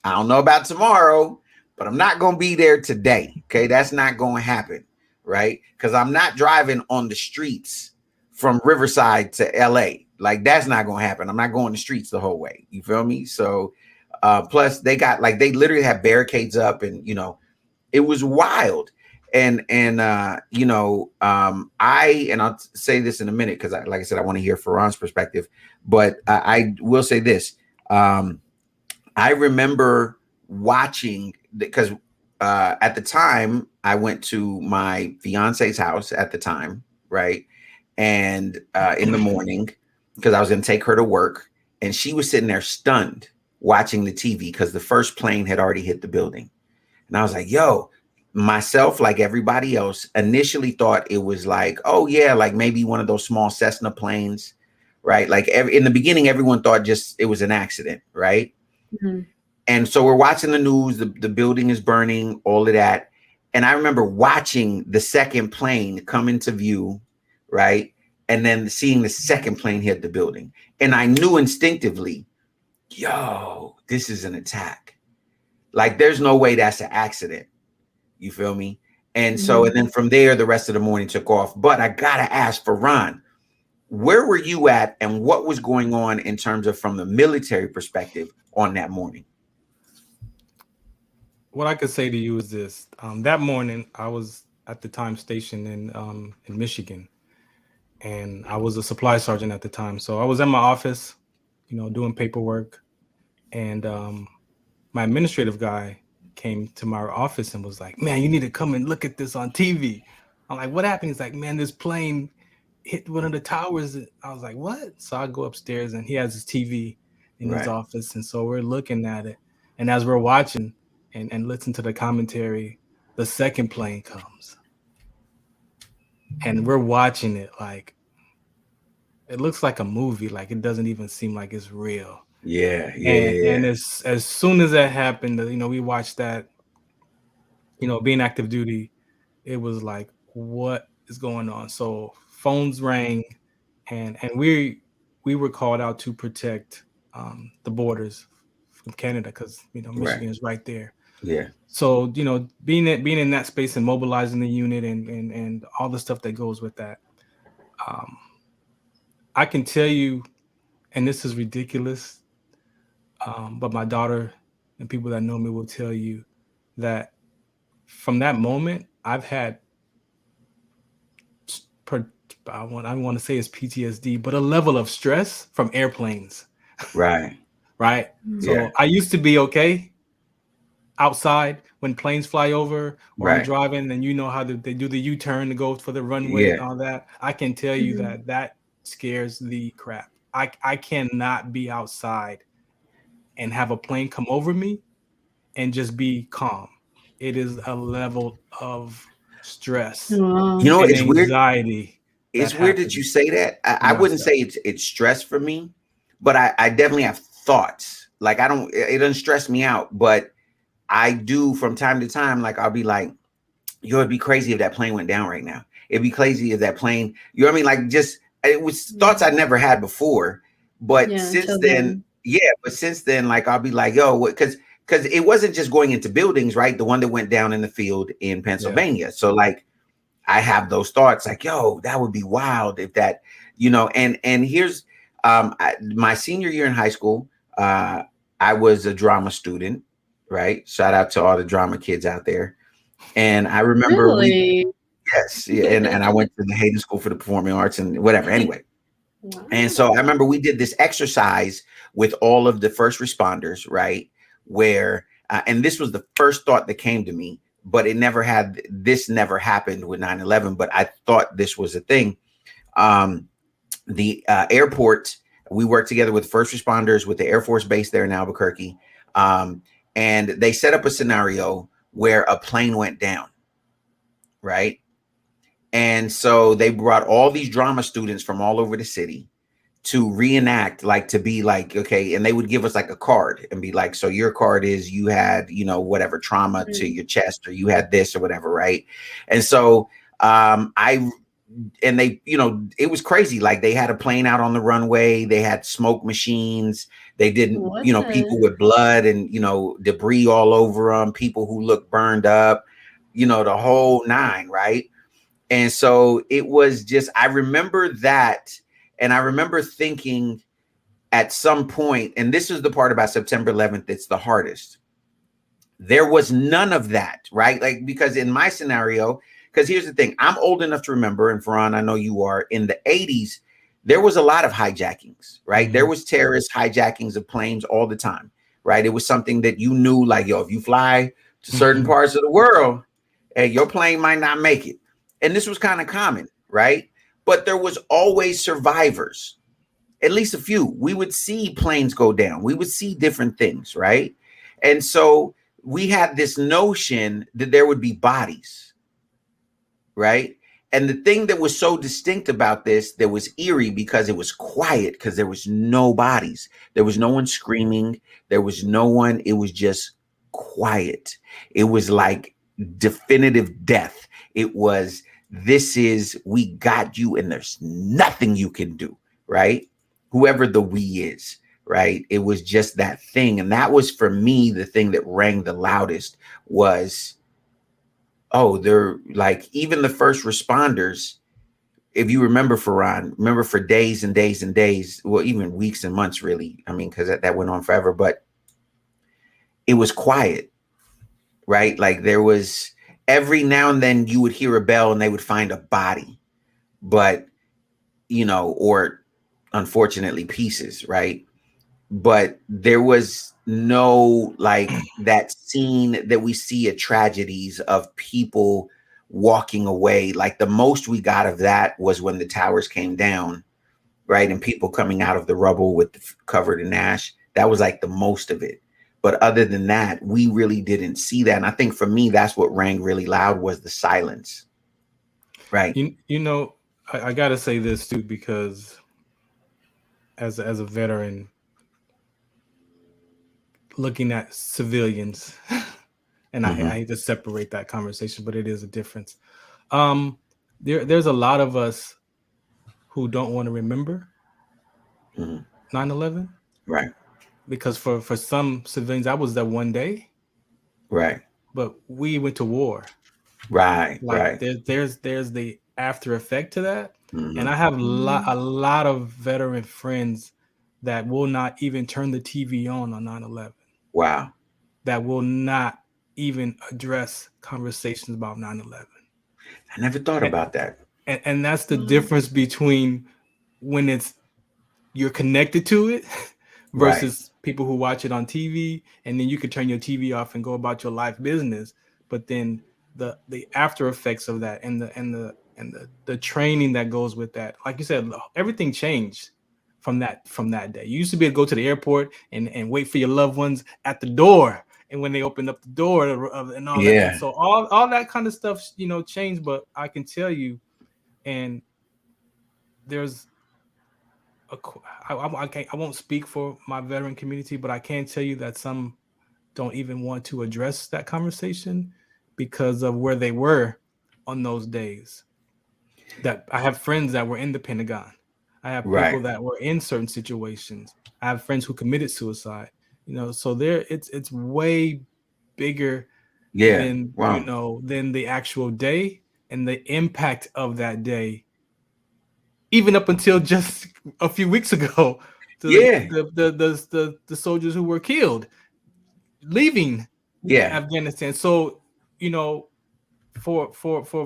Speaker 3: I don't know about tomorrow, but I'm not going to be there today. Okay. That's not going to happen. Right. Because I'm not driving on the streets from Riverside to LA. Like that's not going to happen. I'm not going the streets the whole way. You feel me? So plus they got like, they literally had barricades up and, you know, it was wild. And you know, I'll say this in a minute, because like I said, I want to hear Farron's perspective, but I will say this. I remember watching, because at the time I went to my fiance's house at the time, right? And in the morning, because I was going to take her to work, and she was sitting there stunned watching the TV because the first plane had already hit the building. And I was like, yo, myself, like everybody else, initially thought it was like, oh yeah, like maybe one of those small Cessna planes, right? Like in the beginning, everyone thought just it was an accident, right? Mm-hmm. And so we're watching the news, the building is burning, all of that. And I remember watching the second plane come into view, right? and then seeing the second plane hit the building. And I knew instinctively, yo, this is an attack. Like, there's no way that's an accident. You feel me? And so, and then from there, the rest of the morning took off. But I gotta ask for Ron, where were you at and what was going on in terms of from the military perspective on that morning?
Speaker 4: What I could say to you is this. That morning, I was at the time stationed in Michigan, and I was a supply sergeant at the time. So I was in my office, you know, doing paperwork, and my administrative guy came to my office and was like, "Man, you need to come and look at this on TV." I'm like, "What happened?" He's like, "Man, this plane hit one of the towers." I was like, "What?" So I go upstairs and he has his TV in his office. And so we're looking at it. And as we're watching and listen to the commentary, the second plane comes. And we're watching it like, it looks like a movie. Like, it doesn't even seem like it's real. And as soon as that happened, you know, we watched that, you know, being active duty, it was like, what is going on? So phones rang, and we were called out to protect the borders from Canada, because, you know, Michigan is right there.
Speaker 3: Yeah.
Speaker 4: So, you know, being in that space and mobilizing the unit and all the stuff that goes with that, I can tell you, and this is ridiculous, but my daughter and people that know me will tell you that from that moment, I've had, I want to say it's PTSD, but a level of stress from airplanes.
Speaker 3: Right.
Speaker 4: Right. So I used to be okay outside when planes fly over, or I'm driving, and you know how they do the U-turn to go for the runway and all that. I can tell you that scares the crap. I cannot be outside and have a plane come over me and just be calm. It is a level of stress.
Speaker 5: Wow.
Speaker 3: You know, it's
Speaker 4: anxiety.
Speaker 3: Weird. It's weird that you say that. I wouldn't say it's stress for me, but I definitely have thoughts. Like, it doesn't stress me out, but I do from time to time. Like, I'll be like, yo, it'd be crazy if that plane went down right now. It'd be crazy if that plane, you know what I mean? Like, just, it was thoughts I never had before. But since then, like, I'll be like, yo, what? Because it wasn't just going into buildings, right? The one that went down in the field in Pennsylvania. So, like, I have those thoughts like, yo, that would be wild if that, you know, and here's my senior year in high school, I was a drama student, right? Shout out to all the drama kids out there. And I remember and I went to the Hayden School for the Performing Arts and whatever. Anyway. Wow. And so I remember we did this exercise with all of the first responders, right? Where, and this was the first thought that came to me, but this never happened with 9/11, but I thought this was a thing. The airport, we worked together with first responders with the Air Force Base there in Albuquerque. And they set up a scenario where a plane went down, right? And so they brought all these drama students from all over the city to reenact, like, to be like, okay, and they would give us like a card and be like, so your card is you had, you know, whatever trauma to your chest, or you had this or whatever, right? And so they, you know, it was crazy. Like, they had a plane out on the runway, they had smoke machines, they didn't, you know, people with blood and, you know, debris all over them, people who looked burned up, you know, the whole nine, right? And so it was just, I remember that. And I remember thinking at some point, and this is the part about September 11th, it's the hardest. There was none of that, right? Like, because in my scenario, because here's the thing, I'm old enough to remember, and Farhan, I know you are, in the 80s, there was a lot of hijackings, right? There was terrorist hijackings of planes all the time, right? It was something that you knew, like, yo, if you fly to certain parts of the world, hey, your plane might not make it. And this was kind of common, right? But there was always survivors, at least a few. We would see planes go down. We would see different things, right? And so we had this notion that there would be bodies, right? And the thing that was so distinct about this, that was eerie, because it was quiet, because there was no bodies. There was no one screaming. There was no one. It was just quiet. It was like definitive death. It was this is, we got you and there's nothing you can do, right? Whoever the we is, right? It was just that thing. And that was, for me, the thing that rang the loudest was, oh, they're like, even the first responders, if you remember, Farron, remember for days and days and days, well, even weeks and months, really. I mean, because that went on forever, but it was quiet, right? Like there was, every now and then you would hear a bell and they would find a body, but, you know, or unfortunately pieces, right? But there was no like that scene that we see at tragedies of people walking away. Like the most we got of that was when the towers came down, right? And people coming out of the rubble with covered in ash. That was like the most of it. But other than that, we really didn't see that. And I think for me, that's what rang really loud, was the silence, right?
Speaker 4: You know, I got to say this too, because as a veteran, looking at civilians, and I hate to separate that conversation, but it is a difference. There's a lot of us who don't want to remember 9/11,
Speaker 3: right?
Speaker 4: Because for some civilians, that was that one day,
Speaker 3: right?
Speaker 4: But we went to war,
Speaker 3: right?
Speaker 4: Like
Speaker 3: right.
Speaker 4: There's the after effect to that, and I have a lot of veteran friends that will not even turn the TV on 9/11.
Speaker 3: Wow.
Speaker 4: That will not even address conversations about 9/11.
Speaker 3: I never thought about that.
Speaker 4: And that's the difference between when it's you're connected to it versus people who watch it on TV, and then you could turn your TV off and go about your life business. But then the after effects of that and the training that goes with that, like you said, everything changed from that day. You used to be able to go to the airport and wait for your loved ones at the door, and when they opened up the door and all that. So all that kind of stuff, you know, changed. But I can tell you, and there's I won't speak for my veteran community, but I can tell you that some don't even want to address that conversation because of where they were on those days. That I have friends that were in the Pentagon. I have people that were in certain situations. I have friends who committed suicide. You know, so it's way bigger than you know, than the actual day and the impact of that day. Even up until just a few weeks ago, the soldiers who were killed leaving Afghanistan. So, you know, for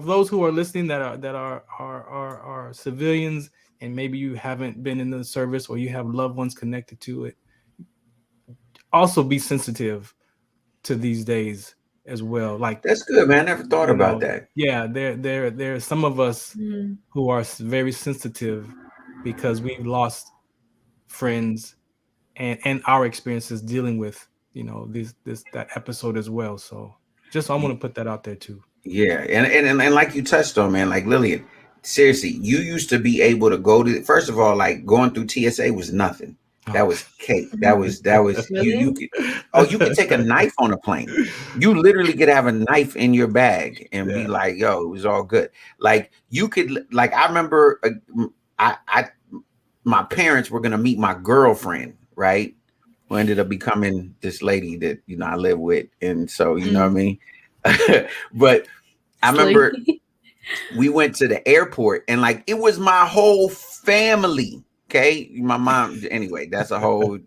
Speaker 4: those who are listening that are civilians, and maybe you haven't been in the service or you have loved ones connected to it, also be sensitive to these days as well. Like,
Speaker 3: that's good, man. I never thought about that.
Speaker 4: Yeah, there are some of us who are very sensitive because we've lost friends and our experiences dealing with, you know, that episode as well. So just I want to put that out there too.
Speaker 3: Yeah, and like you touched on, man, like Lillian, seriously, you used to be able to go to, first of all, like going through TSA was nothing. That was cake. That was you could take a knife on a plane. You literally could have a knife in your bag and be like, yo, it was all good. Like you could, like, I remember my parents were gonna meet my girlfriend, right? Who ended up becoming this lady that, you know, I live with. And so, you know what I mean? But I remember we went to the airport and like it was my whole family. Okay, my mom. Anyway, that's a whole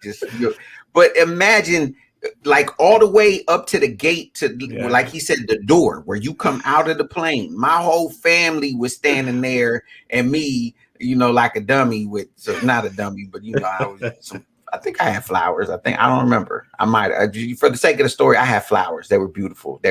Speaker 3: but imagine like all the way up to the gate to like he said, the door where you come out of the plane. My whole family was standing there, and me, you know, like a dummy with, so not a dummy, but you know, I think I had flowers. I don't remember. I might, for the sake of the story, I had flowers. They were beautiful.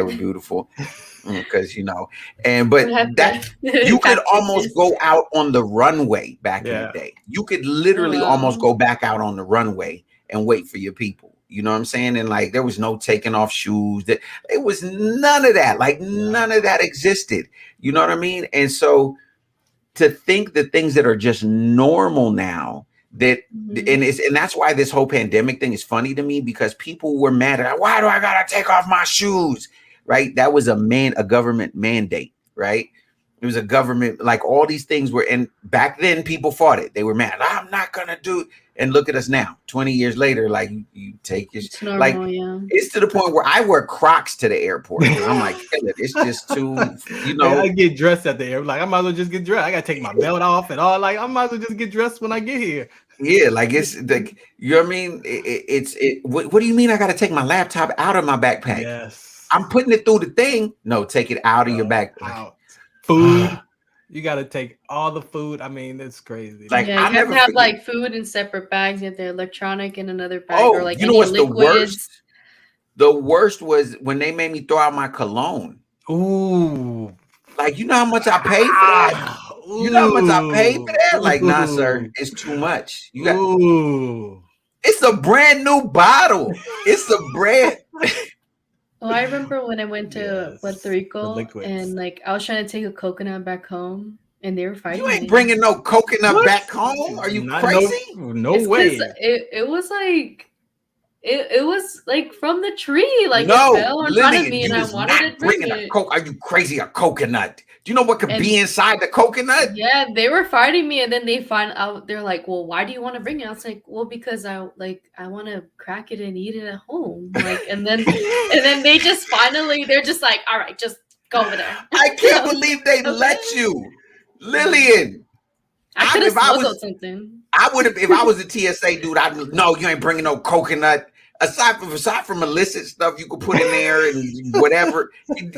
Speaker 3: Because, you know, but that you could almost go out on the runway back in the day. You could literally almost go back out on the runway and wait for your people. You know what I'm saying? And like, there was no taking off shoes. That it was none of that. Like none of that existed. You know what I mean? And so to think the things that are just normal now, that and that's why this whole pandemic thing is funny to me, because people were mad at, why do I gotta take off my shoes? Right? That was a government mandate, right? It was a government, like all these things were, and back then people fought it. They were mad. I'm not gonna do it. And look at us now, 20 years later, like you take your like it's to the point where I wear Crocs to the airport. I'm like, it's just too, you know.
Speaker 4: I get dressed at the airport. Like I might as well just get dressed. I gotta take my belt off and all. Like I might as well just get dressed when I get here.
Speaker 3: Yeah, like it's like, you know what I mean? What do you mean I gotta take my laptop out of my backpack?
Speaker 4: Yes.
Speaker 3: I'm putting it through the thing. No, take it out of your backpack.
Speaker 4: Out. Food. You got to take all the food. I mean, that's crazy.
Speaker 5: Like, you have to have like food in separate bags. You have the electronic in another bag.
Speaker 3: Oh,
Speaker 5: or like
Speaker 3: you know what's
Speaker 5: liquids.
Speaker 3: the worst? The worst was when they made me throw out my cologne.
Speaker 4: Ooh.
Speaker 3: Like, you know how much I paid for that? You know how much I paid for that? Like, nah, sir, it's too much. You got. It's a brand new bottle. It's a brand.
Speaker 5: Oh, I remember when I went to Puerto Rico and like I was trying to take a coconut back home and they were fighting.
Speaker 3: You ain't bringing no coconut back home? Are you crazy?
Speaker 4: No way.
Speaker 5: It was like it was like from the tree, like
Speaker 3: no,
Speaker 5: it fell in front of me and I wanted to bring it.
Speaker 3: Are you crazy? A coconut? Do you know what could be inside the coconut?
Speaker 5: Yeah, they were fighting me, and then they find out. They're like, "Well, why do you want to bring it?" I was like, "Well, because I want to crack it and eat it at home." Like, and then they just finally, they're just like, "All right, just go over there."
Speaker 3: I can't believe they let you, Lillian.
Speaker 5: I could have smuggled something.
Speaker 3: I would have, if I was a TSA dude. No, you ain't bringing no coconut. Aside from illicit stuff you could put in there and whatever,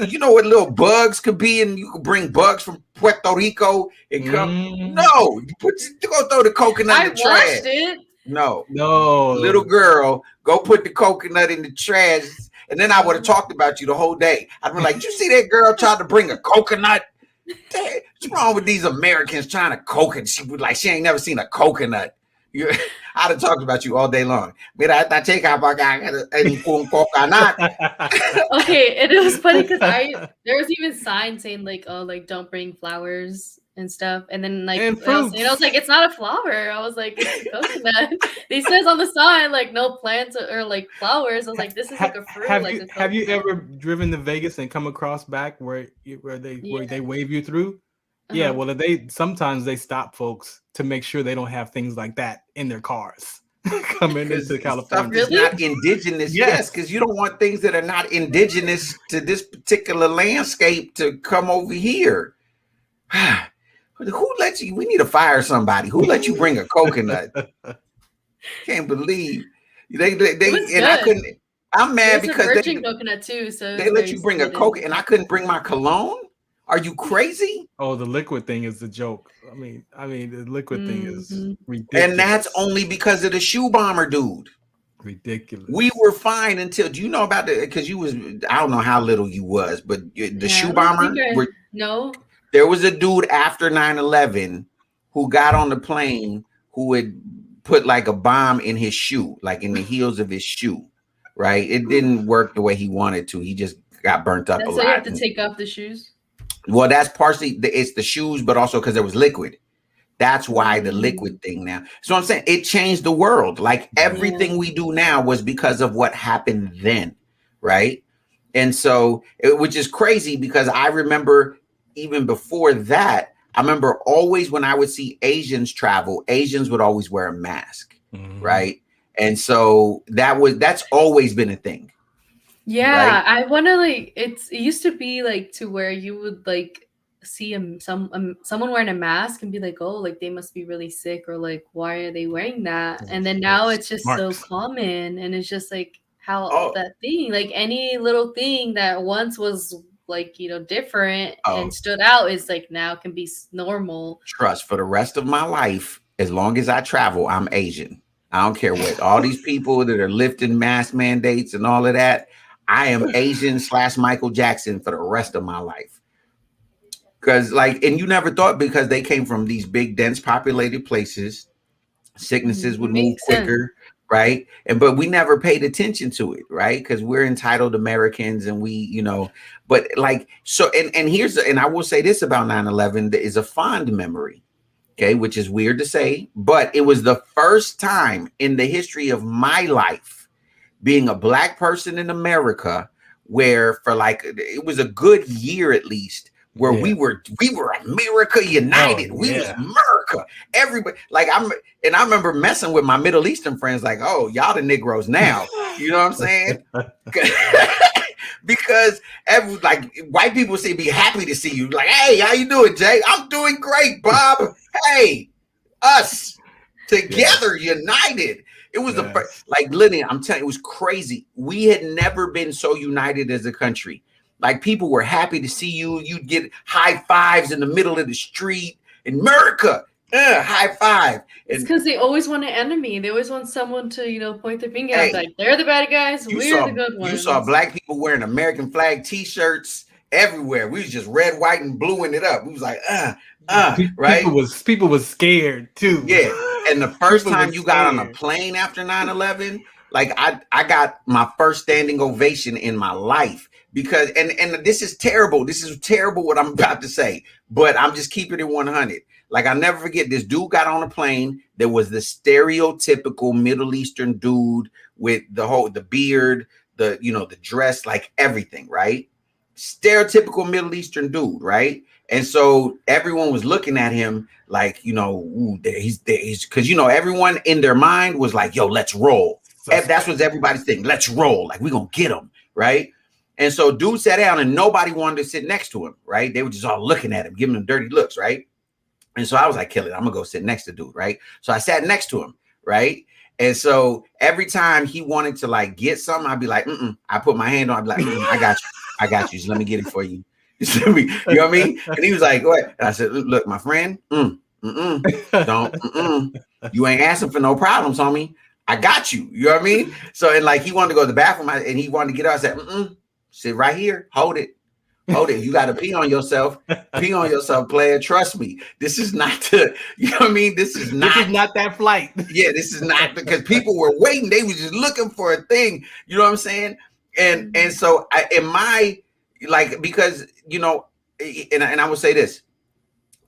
Speaker 3: you know what little bugs could be, and you could bring bugs from Puerto Rico and come. No, you go throw the coconut in the trash.
Speaker 5: Washed it.
Speaker 3: No, little girl, go put the coconut in the trash, and then I would have talked about you the whole day. I'd be like, you see that girl tried to bring a coconut? What's wrong with these Americans trying to coconut? She ain't never seen a coconut. I'd have talked about you all day long.
Speaker 5: Okay, and it was funny because there was even signs saying like, "Oh, like don't bring flowers and stuff," and then like, I was like, "It's not a flower." I was like, "It's a coconut." It says on the sign like no plants or like flowers. I was like, "This is like a fruit."
Speaker 4: Have you ever driven to Vegas and come across back where they wave you through? Yeah, well, sometimes they stop folks to make sure they don't have things like that in their cars coming into California.
Speaker 3: Stuff is not indigenous, yes, because you don't want things that are not indigenous to this particular landscape to come over here. Who let you? We need to fire somebody. Who let you bring a coconut? Can't believe they and I couldn't. I'm mad because
Speaker 5: they coconut too. So
Speaker 3: they let you bring a coconut, and I couldn't bring my cologne. Are you crazy?
Speaker 4: Oh, the liquid thing is the joke. I mean, the liquid thing is ridiculous.
Speaker 3: And that's only because of the shoe bomber dude.
Speaker 4: Ridiculous.
Speaker 3: We were fine until, do you know about because you was, I don't know how little you was, but the shoe bomber.
Speaker 5: No.
Speaker 3: There was a dude after 9/11 who got on the plane who would put like a bomb in his shoe, like in the heels of his shoe, right? It didn't work the way he wanted to. He just got burnt up a lot.
Speaker 5: So you have to take off the shoes?
Speaker 3: Well, that's partially it's the shoes, but also because there was liquid. That's why the liquid thing now. So I'm saying it changed the world. Like everything we do now was because of what happened then, right? And so, which is crazy because I remember even before that, I remember always when I would see Asians travel, Asians would always wear a mask, right? And so that's always been a thing.
Speaker 5: Yeah, right? I want to like it used to be like to where you would like see someone wearing a mask and be like, oh, like they must be really sick, or like why are they wearing that? And then now it's just so common, and it's just like how that thing, like any little thing that once was like, you know, different and stood out is like now can be normal.
Speaker 3: Trust, for the rest of my life, as long as I travel, I'm Asian. I don't care what all these people that are lifting mask mandates and all of that. I am Asian / Michael Jackson for the rest of my life. Because like, and you never thought because they came from these big, dense populated places, sicknesses would move quicker, right? But we never paid attention to it, right? Because we're entitled Americans and we, you know, but like, so, and I will say this about 9/11, that is a fond memory, okay, which is weird to say, but it was the first time in the history of my life being a Black person in America, where for like, it was a good year at least, where we were America United. We was America. Everybody, like I remember messing with my Middle Eastern friends, like, oh, y'all the Negroes now. You know what I'm saying? Because like white people say, be happy to see you. Like, hey, how you doing, Jay? I'm doing great, Bob. Hey, us together, united. It was the first, like, Lillian, I'm telling you, it was crazy. We had never been so united as a country. Like, people were happy to see you. You'd get high fives in the middle of the street. In America, high five.
Speaker 5: It's because they always want an enemy. They always want someone to, point their finger out. Like, they're the bad guys. We're the good ones.
Speaker 3: You saw black people wearing American flag T-shirts everywhere. We was just red, white, and blueing it up. We was like, right?
Speaker 4: People was scared too.
Speaker 3: Yeah. And the first time you got on a plane after 9/11, like I got my first standing ovation in my life. Because and this is terrible. This is terrible what I'm about to say, but I'm just keeping it 100. Like, I'll never forget, this dude got on a plane. There was the stereotypical Middle Eastern dude with the beard, the dress, like everything, right? Stereotypical Middle Eastern dude, right? And so everyone was looking at him like, ooh, he's because everyone in their mind was like, yo, let's roll. That's what everybody's thinking. Let's roll. Like, we're gonna get him, right? And so dude sat down and nobody wanted to sit next to him, right? They were just all looking at him, giving him dirty looks, right? And so I was like, kill it, I'm gonna go sit next to dude, right? So I sat next to him, right? And so every time he wanted to like get something, I'd be like, I put my hand on, I'd be like, I got you. So let me get it for you. You know what I mean? And he was like, what? And I said, look, my friend, don't, you ain't asking for no problems, homie. I got you. You know what I mean? So, and like, he wanted to go to the bathroom and he wanted to get out. I said, sit right here. Hold it. You got to pee on yourself. Pee on yourself, player. Trust me. This is not you know what I mean? This is not
Speaker 4: that flight.
Speaker 3: Yeah, this is not, because people were waiting. They were just looking for a thing. You know what I'm saying? And so because, and I would say this,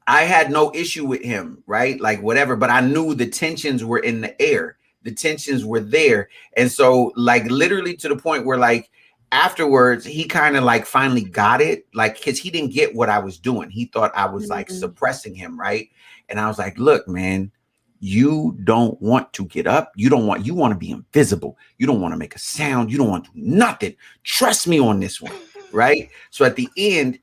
Speaker 3: I had no issue with him, right? Like, whatever, but I knew the tensions were in the air. The tensions were there. And so, like, literally to the point where, like, afterwards, he kind of like finally got it, like, because he didn't get what I was doing. He thought I was like suppressing him, right? And I was like, look, man, you don't want to get up. You want to be invisible. You don't want to make a sound. You don't want to do nothing. Trust me on this one, right? So at the end,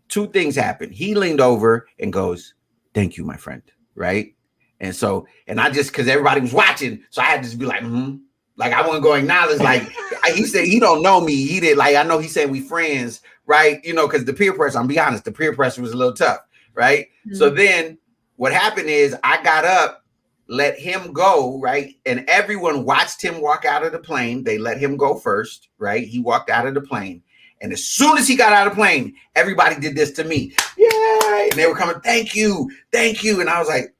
Speaker 3: two things happened. He leaned over and goes, thank you, my friend, right? And so, and I just, because everybody was watching, so I had to just be like, Like, I wasn't going acknowledge, like, he said, he don't know me. He did, like, I know he said we friends, right? Because the peer pressure, I'm be honest, the peer pressure was a little tough, right? So then what happened is I got up, let him go, right? And everyone watched him walk out of the plane. They let him go first, right? He walked out of the plane. And as soon as he got out of the plane, everybody did this to me. Yay! And they were coming, thank you. And I was like,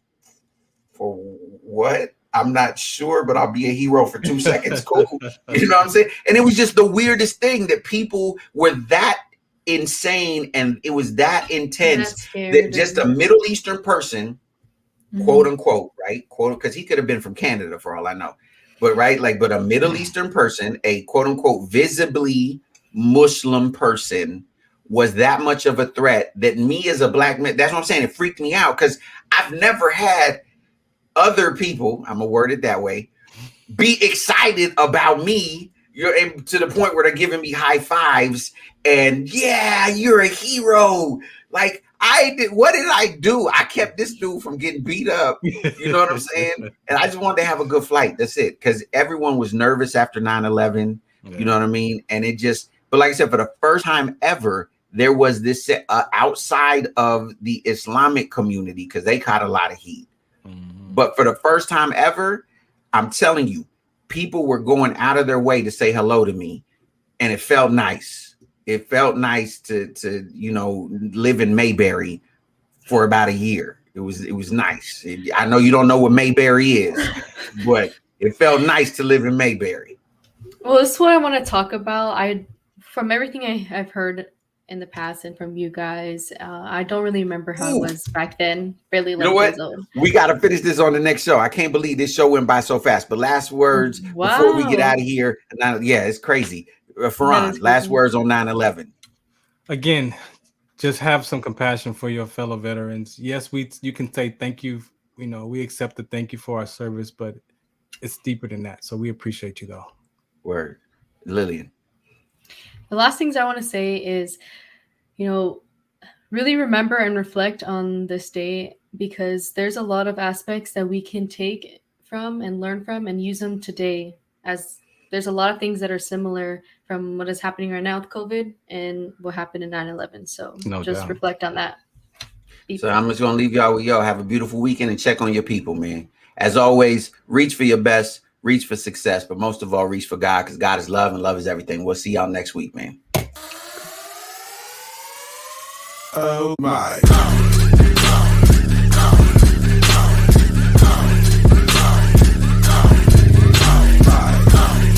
Speaker 3: for what? I'm not sure, but I'll be a hero for 2 seconds. Cool. You know what I'm saying? And it was just the weirdest thing that people were that insane and it was that intense that just a Middle Eastern person, quote unquote, right? Quote, because he could have been from Canada for all I know. But right, like, but a Middle Eastern person, a quote unquote visibly Muslim person, was that much of a threat that me as a black man, that's what I'm saying. It freaked me out because I've never had other people, I'm gonna word it that way, be excited about me, and to the point where they're giving me high fives and yeah, you're a hero. Like, what did I do? I kept this dude from getting beat up. You know what I'm saying? And I just wanted to have a good flight. That's it. Because everyone was nervous after 9/11. You know what I mean? And it just, but like I said, for the first time ever, there was this outside of the Islamic community, because they caught a lot of heat. But for the first time ever, I'm telling you, people were going out of their way to say hello to me. And it felt nice. It felt nice to live in Mayberry for about a year. It was nice. I know you don't know what Mayberry is, but it felt nice to live in Mayberry.
Speaker 5: Well, this is what I want to talk about. From everything I've heard in the past and from you guys, I don't really remember how it was back then. Really, like,
Speaker 3: you know what? We got to finish this on the next show. I can't believe this show went by so fast. But last words before we get out of here. Yeah, it's crazy. Farhan, last words on 9/11.
Speaker 4: Again, just have some compassion for your fellow veterans. Yes, you can say thank you. You know, we accept the thank you for our service, but it's deeper than that. So we appreciate you though.
Speaker 3: Word. Lillian.
Speaker 5: The last things I want to say is, really remember and reflect on this day, because there's a lot of aspects that we can take from and learn from and use them today, as there's a lot of things that are similar from what is happening right now with COVID and what happened in 9/11. So just reflect on that.
Speaker 3: So I'm just going to leave y'all with y'all. Have a beautiful weekend and check on your people, man. As always, reach for your best, reach for success, but most of all, reach for God, because God is love and love is everything. We'll see y'all next week, man.
Speaker 1: Oh my.